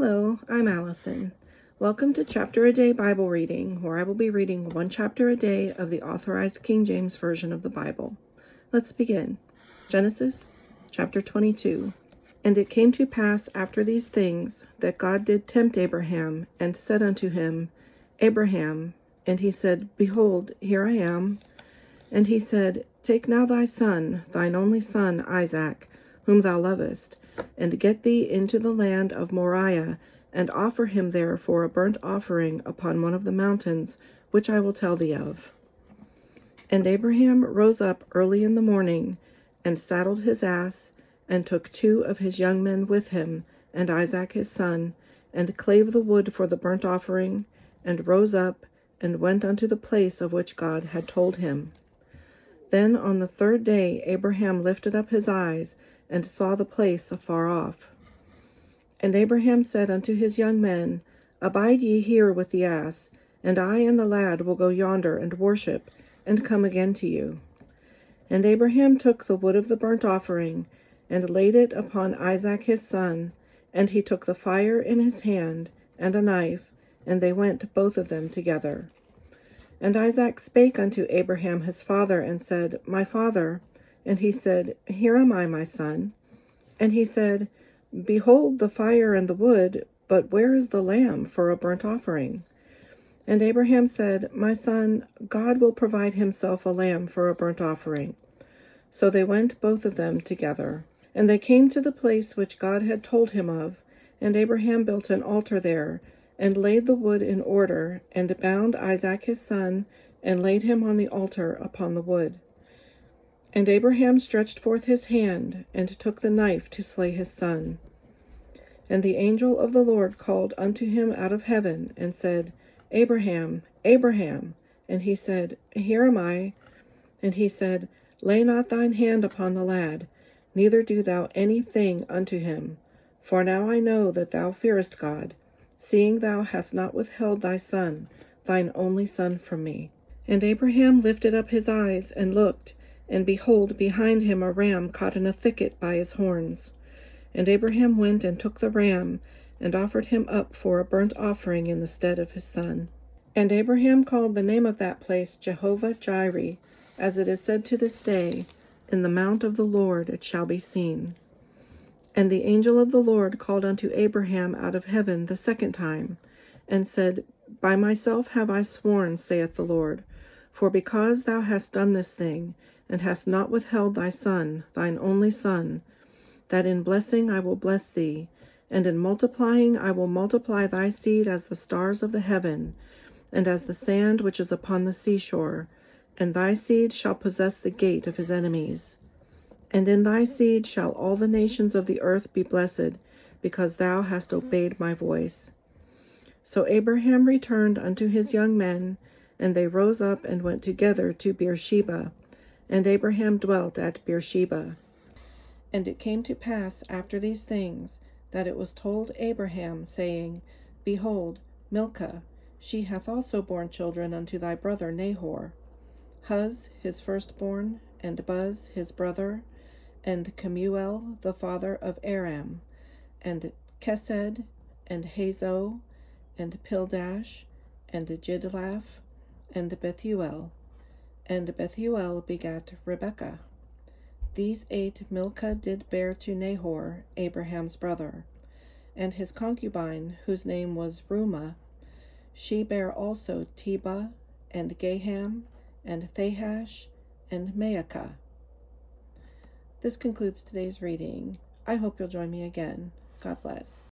Hello, I'm Allison. Welcome to Chapter a Day Bible Reading, where I will be reading one chapter a day of the Authorized King James Version of the Bible. Let's begin. Genesis chapter 22. And it came to pass after these things that God did tempt Abraham, and said unto him, Abraham. And he said, Behold, here I am. And he said, Take now thy son, thine only son Isaac, whom thou lovest, and get thee into the land of Moriah, and offer him there for a burnt offering upon one of the mountains, which I will tell thee of. And Abraham rose up early in the morning, and saddled his ass, and took 2 of his young men with him, and Isaac his son, and clave the wood for the burnt offering, and rose up, and went unto the place of which God had told him. Then on the 3rd day Abraham lifted up his eyes, and saw the place afar off. And Abraham said unto his young men, Abide ye here with the ass, and I and the lad will go yonder and worship, and come again to you. And Abraham took the wood of the burnt offering, and laid it upon Isaac his son, and he took the fire in his hand, and a knife, and they went both of them together. And Isaac spake unto Abraham his father, and said, My father. And he said, Here am I, my son. And he said, Behold the fire and the wood, but where is the lamb for a burnt offering? And Abraham said, My son, God will provide himself a lamb for a burnt offering. So they went both of them together. And they came to the place which God had told him of, and Abraham built an altar there, and laid the wood in order, and bound Isaac his son, and laid him on the altar upon the wood. And Abraham stretched forth his hand, and took the knife to slay his son. And the angel of the Lord called unto him out of heaven, and said, Abraham, Abraham. And he said, Here am I. And he said, Lay not thine hand upon the lad, neither do thou any thing unto him. For now I know that thou fearest God, seeing thou hast not withheld thy son, thine only son, from me. And Abraham lifted up his eyes, and looked, and behold, behind him a ram caught in a thicket by his horns. And Abraham went and took the ram, and offered him up for a burnt offering in the stead of his son. And Abraham called the name of that place Jehovah-Jireh, as it is said to this day, In the mount of the Lord it shall be seen. And the angel of the Lord called unto Abraham out of heaven the 2nd time, and said, By myself have I sworn, saith the Lord, for because thou hast done this thing, and hast not withheld thy son, thine only son, that in blessing I will bless thee, and in multiplying I will multiply thy seed as the stars of the heaven, and as the sand which is upon the seashore, and thy seed shall possess the gate of his enemies. And in thy seed shall all the nations of the earth be blessed, because thou hast obeyed my voice. So Abraham returned unto his young men, and they rose up and went together to Beersheba, and Abraham dwelt at Beersheba. And it came to pass after these things, that it was told Abraham, saying, Behold, Milcah, she hath also borne children unto thy brother Nahor, Huz his firstborn, and Buz his brother, and Kemuel the father of Aram, and Kesed, and Hazo, and Pildash, and Jidlaph, and Bethuel. And Bethuel begat Rebekah. These 8 Milcah did bear to Nahor, Abraham's brother. And his concubine, whose name was Reumah, she bare also Tebah, and Gaham, and Thahash, and Maacah. This concludes today's reading. I hope you'll join me again. God bless.